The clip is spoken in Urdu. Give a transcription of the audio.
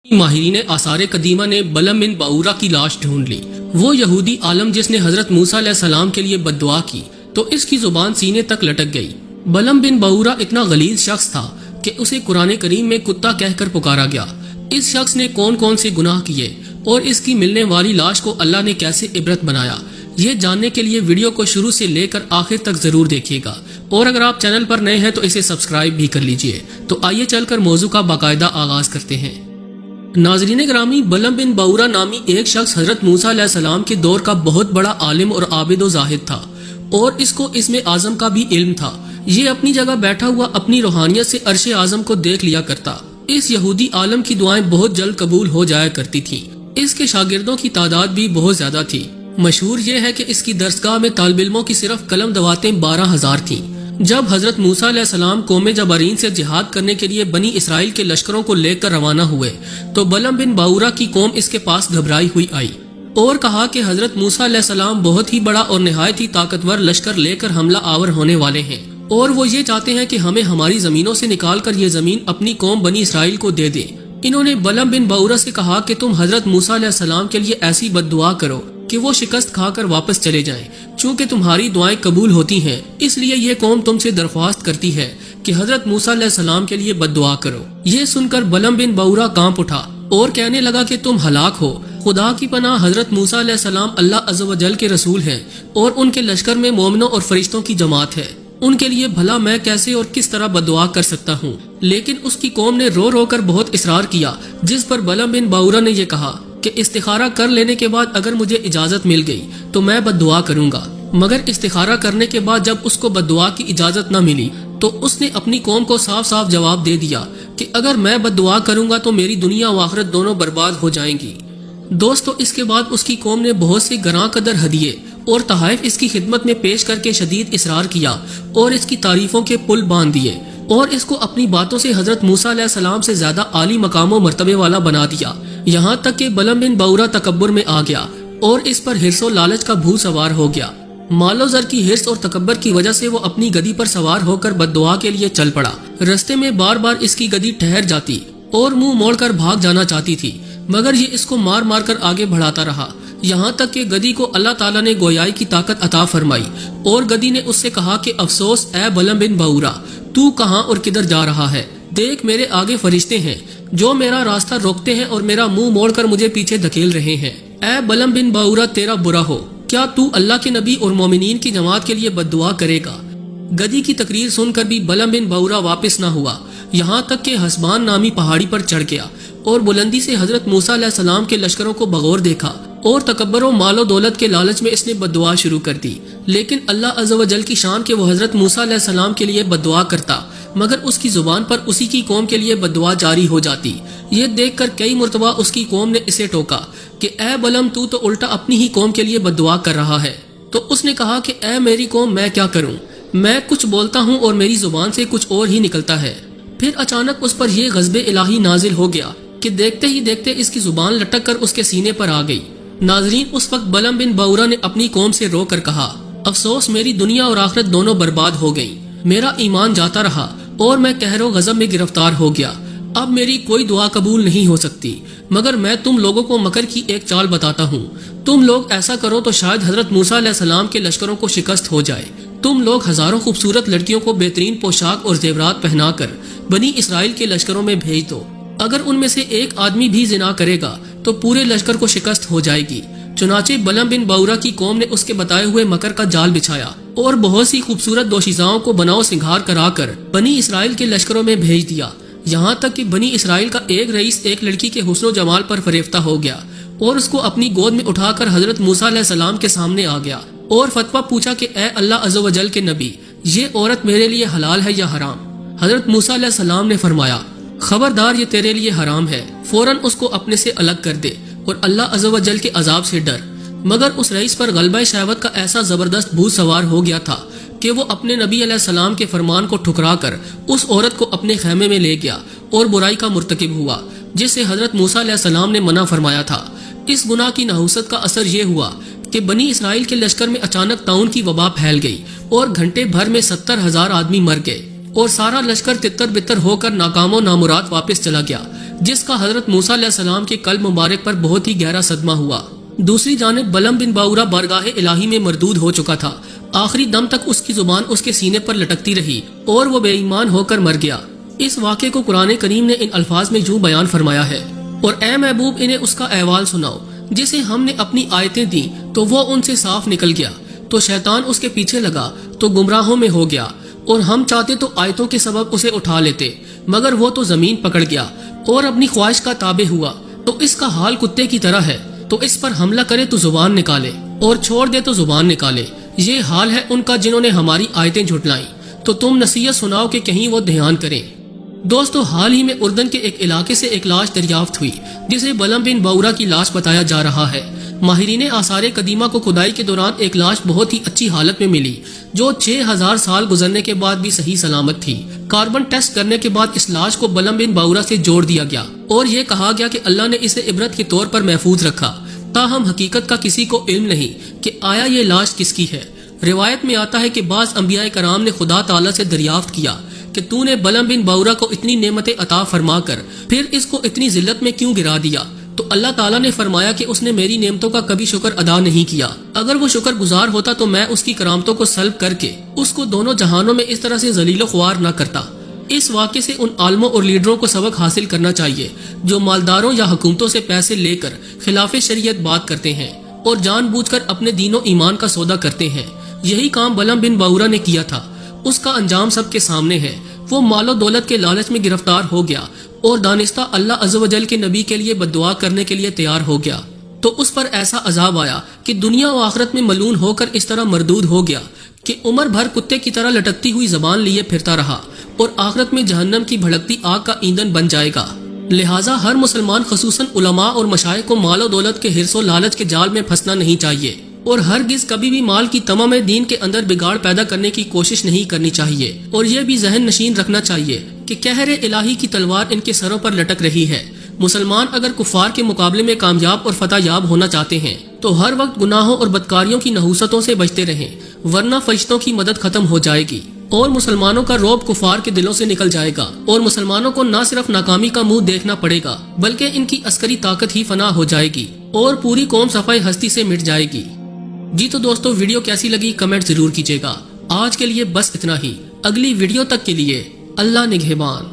ماہرین آثار قدیمہ نے بلم بن باورا کی لاش ڈھونڈ لی۔ وہ یہودی عالم جس نے حضرت موسیٰ علیہ السلام کے لیے بد دعا کی تو اس کی زبان سینے تک لٹک گئی۔ بلم بن باورا اتنا غلیظ شخص تھا کہ اسے قرآن کریم میں کتا کہہ کر پکارا گیا۔ اس شخص نے کون کون سے گناہ کیے اور اس کی ملنے والی لاش کو اللہ نے کیسے عبرت بنایا، یہ جاننے کے لیے ویڈیو کو شروع سے لے کر آخر تک ضرور دیکھیے گا، اور اگر آپ چینل پر نئے ہیں تو اسے سبسکرائب بھی کر لیجئے۔ تو آئیے چل کر موضوع کا باقاعدہ آغاز کرتے ہیں۔ ناظرین گرامی، بلم بن باورا نامی ایک شخص حضرت موسیٰ علیہ السلام کے دور کا بہت بڑا عالم اور عابد و زاہد تھا، اور اس کو اسم اعظم کا بھی علم تھا۔ یہ اپنی جگہ بیٹھا ہوا اپنی روحانیت سے عرش اعظم کو دیکھ لیا کرتا۔ اس یہودی عالم کی دعائیں بہت جلد قبول ہو جایا کرتی تھیں۔ اس کے شاگردوں کی تعداد بھی بہت زیادہ تھی۔ مشہور یہ ہے کہ اس کی درسگاہ میں طالب علموں کی صرف قلم دواتیں 12,000 تھیں۔ جب حضرت موسیٰ علیہ السلام قوم جبارین سے جہاد کرنے کے لیے بنی اسرائیل کے لشکروں کو لے کر روانہ ہوئے تو بلم بن باورا کی قوم اس کے پاس گھبرائی ہوئی آئی اور کہا کہ حضرت موسیٰ علیہ السلام بہت ہی بڑا اور نہایت ہی طاقتور لشکر لے کر حملہ آور ہونے والے ہیں، اور وہ یہ چاہتے ہیں کہ ہمیں ہماری زمینوں سے نکال کر یہ زمین اپنی قوم بنی اسرائیل کو دے دیں۔ انہوں نے بلم بن باورا سے کہا کہ تم حضرت موسیٰ علیہ السلام کے لیے ایسی بد دعا کرو کہ وہ شکست کھا کر واپس چلے جائیں۔ چونکہ تمہاری دعائیں قبول ہوتی ہیں، اس لیے یہ قوم تم سے درخواست کرتی ہے کہ حضرت موسیٰ علیہ السلام کے لیے بد دعا کرو۔ یہ سن کر بلم بن باورا کانپ اٹھا اور کہنے لگا کہ تم ہلاک ہو۔ خدا کی پناہ، حضرت موسیٰ علیہ السلام اللہ عز و جل کے رسول ہیں اور ان کے لشکر میں مومنوں اور فرشتوں کی جماعت ہے۔ ان کے لیے بھلا میں کیسے اور کس طرح بد دعا کر سکتا ہوں؟ لیکن اس کی قوم نے رو رو کر بہت اصرار کیا، جس پر بلم بن باورا نے یہ کہا کہ استخارہ کر لینے کے بعد اگر مجھے اجازت مل گئی تو میں بد دعا کروں گا۔ مگر استخارہ کرنے کے بعد جب اس کو بد دعا کی اجازت نہ ملی تو اس نے اپنی قوم کو صاف صاف جواب دے دیا کہ اگر میں بد دعا کروں گا تو میری دنیا و آخرت دونوں برباد ہو جائیں گی۔ دوستو، اس کے بعد اس کی قوم نے بہت سے گراں قدر ہدیے اور تحائف اس کی خدمت میں پیش کر کے شدید اصرار کیا اور اس کی تعریفوں کے پل باندھ دیے اور اس کو اپنی باتوں سے حضرت موسیٰ علیہ السلام سے زیادہ عالی مقام و مرتبے والا بنا دیا۔ یہاں تک کہ بلم بن باورا تکبر میں آ گیا اور اس پر حرص و لالچ کا بھوت سوار ہو گیا۔ مال و زر کی حرص اور تکبر کی وجہ سے وہ اپنی گدی پر سوار ہو کر بد دعا کے لیے چل پڑا۔ رستے میں بار بار اس کی گدی ٹھہر جاتی اور منہ موڑ کر بھاگ جانا چاہتی تھی، مگر یہ اس کو مار مار کر آگے بڑھاتا رہا، یہاں تک کہ گدی کو اللہ تعالیٰ نے گویائی کی طاقت عطا فرمائی اور گدی نے اس سے کہا کہ افسوس اے بلم بن باورا، تو کہاں اور کدھر جا رہا ہے؟ دیکھ، میرے آگے فرشتے ہیں جو میرا راستہ روکتے ہیں اور میرا منہ موڑ کر مجھے پیچھے دھکیل رہے ہیں۔ اے بلم بن باورا، تیرا برا ہو، کیا تو اللہ کے نبی اور مومنین کی جماعت کے لیے بد دعا کرے گا؟ گدی کی تقریر سن کر بھی بلم بن باورا واپس نہ ہوا، یہاں تک کہ حسبان نامی پہاڑی پر چڑھ گیا اور بلندی سے حضرت موسیٰ علیہ السلام کے لشکروں کو بغور دیکھا اور تکبر و مال و دولت کے لالچ میں اس نے بد دعا شروع کر دی۔ لیکن اللہ عز و جل کی شان کہ وہ حضرت موسیٰ علیہ السلام کے لیے بد دعا کرتا، مگر اس کی زبان پر اسی کی قوم کے لیے بد دعا جاری ہو جاتی۔ یہ دیکھ کر کئی مرتبہ اس کی قوم نے اسے ٹوکا کہ اے بلم، تو الٹا اپنی ہی قوم کے لیے بد دعا کر رہا ہے۔ تو اس نے کہا کہ اے میری قوم، میں کیا کروں؟ میں کچھ بولتا ہوں اور میری زبان سے کچھ اور ہی نکلتا ہے۔ پھر اچانک اس پر یہ غضب الہی نازل ہو گیا کہ دیکھتے ہی دیکھتے اس کی زبان لٹک کر اس کے سینے پر آ گئی۔ ناظرین، اس وقت بلم بن باورا نے اپنی قوم سے رو کر کہا، افسوس، میری دنیا اور آخرت دونوں برباد ہو گئی، میرا ایمان جاتا رہا اور میں قہر و غضب میں گرفتار ہو گیا۔ اب میری کوئی دعا قبول نہیں ہو سکتی، مگر میں تم لوگوں کو مکر کی ایک چال بتاتا ہوں۔ تم لوگ ایسا کرو تو شاید حضرت موسیٰ علیہ السلام کے لشکروں کو شکست ہو جائے۔ تم لوگ ہزاروں خوبصورت لڑکیوں کو بہترین پوشاک اور زیورات پہنا کر بنی اسرائیل کے لشکروں میں بھیج دو۔ اگر ان میں سے ایک آدمی بھی زنا کرے گا تو پورے لشکر کو شکست ہو جائے گی۔ چنانچہ بلم بن باورا کی قوم نے اس کے بتائے ہوئے مکر کا جال بچھایا اور بہت سی خوبصورت دوشیزاؤں کو بناؤ سنگھار کرا کر بنی اسرائیل کے لشکروں میں بھیج دیا، یہاں تک کہ بنی اسرائیل کا ایک رئیس ایک لڑکی کے حسن و جمال پر فریفتہ ہو گیا اور اس کو اپنی گود میں اٹھا کر حضرت موسیٰ علیہ السلام کے سامنے آ گیا اور فتویٰ پوچھا کہ اے اللہ عز و جل کے نبی، یہ عورت میرے لیے حلال ہے یا حرام؟ حضرت موسیٰ علیہ السلام نے فرمایا، خبردار، یہ تیرے لیے حرام ہے، فوراً اس کو اپنے سے الگ کر دے اور اللہ عز و جل کے عذاب سے ڈر۔ مگر اس رئیس پر غلبہ شہوت کا ایسا زبردست بھوت سوار ہو گیا تھا کہ وہ اپنے نبی علیہ السلام کے فرمان کو ٹھکرا کر اس عورت کو اپنے خیمے میں لے گیا اور برائی کا مرتکب ہوا جس سے حضرت موسیٰ علیہ السلام نے منع فرمایا تھا۔ اس گناہ کی نحوست کا اثر یہ ہوا کہ بنی اسرائیل کے لشکر میں اچانک طاعون کی وبا پھیل گئی اور گھنٹے بھر میں 70,000 آدمی مر گئے اور سارا لشکر تتر بتر ہو کر ناکام و نامراد واپس چلا گیا۔ جس کا حضرت موسیٰ علیہ السلام کے قلب مبارک پر بہت ہی گہرا صدمہ ہوا۔ دوسری جانب بلم بن باورا بارگاہ الہی میں مردود ہو چکا تھا۔ آخری دم تک اس کی زبان اس کے سینے پر لٹکتی رہی اور وہ بے ایمان ہو کر مر گیا۔ اس واقعے کو قرآن کریم نے ان الفاظ میں یوں بیان فرمایا ہے، اور اے محبوب انہیں اس کا احوال سناؤ جسے ہم نے اپنی آیتیں دیں تو وہ ان سے صاف نکل گیا، تو شیطان اس کے پیچھے لگا تو گمراہوں میں ہو گیا، اور ہم چاہتے تو آیتوں کے سبب اسے اٹھا لیتے، مگر وہ تو زمین پکڑ گیا اور اپنی خواہش کا تابع ہوا، تو اس کا حال کتے کی طرح ہے، تو اس پر حملہ کرے تو زبان نکالے اور چھوڑ دے تو زبان نکالے۔ یہ حال ہے ان کا جنہوں نے ہماری آیتیں جھٹلائیں، تو تم نصیحت سناؤ کہ کہیں وہ دھیان کریں۔ دوستو، حال ہی میں اردن کے ایک علاقے سے ایک لاش دریافت ہوئی جسے بلم بن باورا کی لاش بتایا جا رہا ہے۔ ماہرین آثار قدیمہ کو کھدائی کے دوران ایک لاش بہت ہی اچھی حالت میں ملی جو 6000 سال گزرنے کے بعد بھی صحیح سلامت تھی۔ کاربن ٹیسٹ کرنے کے بعد اس لاش کو بلم بن باورا سے جوڑ دیا گیا اور یہ کہا گیا کہ اللہ نے اسے عبرت کے طور پر محفوظ رکھا، تاہم حقیقت کا کسی کو علم نہیں کہ آیا یہ لاش کس کی ہے۔ روایت میں آتا ہے کہ بعض انبیاء کرام نے خدا تعالیٰ سے دریافت کیا کہ تو نے بلم بن باورا کو اتنی نعمتیں عطا فرما کر پھر اس کو اتنی ذلت میں کیوں گرا دیا؟ تو اللہ تعالیٰ نے فرمایا کہ اس نے میری نعمتوں کا کبھی شکر ادا نہیں کیا، اگر وہ شکر گزار ہوتا تو میں اس کی کرامتوں کو سلب کر کے اس کو دونوں جہانوں میں اس طرح سے ذلیل و خوار نہ کرتا۔ اس واقعے سے ان عالموں اور لیڈروں کو سبق حاصل کرنا چاہیے جو مالداروں یا حکومتوں سے پیسے لے کر خلاف شریعت بات کرتے ہیں اور جان بوجھ کر اپنے دین و ایمان کا سودا کرتے ہیں۔ یہی کام بلم بن باورا نے کیا تھا، اس کا انجام سب کے سامنے ہے۔ وہ مال و دولت کے لالچ میں گرفتار ہو گیا اور دانستہ اللہ عز و جل کے نبی کے لیے بددعا کرنے کے لیے تیار ہو گیا، تو اس پر ایسا عذاب آیا کہ دنیا و آخرت میں ملعون ہو کر اس طرح مردود ہو گیا کہ عمر بھر کتے کی طرح لٹکتی ہوئی زبان لیے پھرتا رہا اور آخرت میں جہنم کی بھڑکتی آگ کا ایندھن بن جائے گا۔ لہٰذا ہر مسلمان خصوصاً علماء اور مشائخ کو مال و دولت کے حرص و لالچ کے جال میں پھنسنا نہیں چاہیے اور ہرگز کبھی بھی مال کی تمام دین کے اندر بگاڑ پیدا کرنے کی کوشش نہیں کرنی چاہیے، اور یہ بھی ذہن نشین رکھنا چاہیے کہ قہر الہی کی تلوار ان کے سروں پر لٹک رہی ہے۔ مسلمان اگر کفار کے مقابلے میں کامیاب اور فتح یاب ہونا چاہتے ہیں تو ہر وقت گناہوں اور بدکاریوں کی نحوستوں سے بچتے رہیں، ورنہ فرشتوں کی مدد ختم ہو جائے گی اور مسلمانوں کا رعب کفار کے دلوں سے نکل جائے گا، اور مسلمانوں کو نہ صرف ناکامی کا منہ دیکھنا پڑے گا بلکہ ان کی عسکری طاقت ہی فنا ہو جائے گی اور پوری قوم صفحہ ہستی سے مٹ جائے گی۔ جی تو دوستو، ویڈیو کیسی لگی کمنٹ ضرور کیجیے گا۔ آج کے لیے بس اتنا ہی، اگلی ویڈیو تک کے لیے اللہ نگہبان۔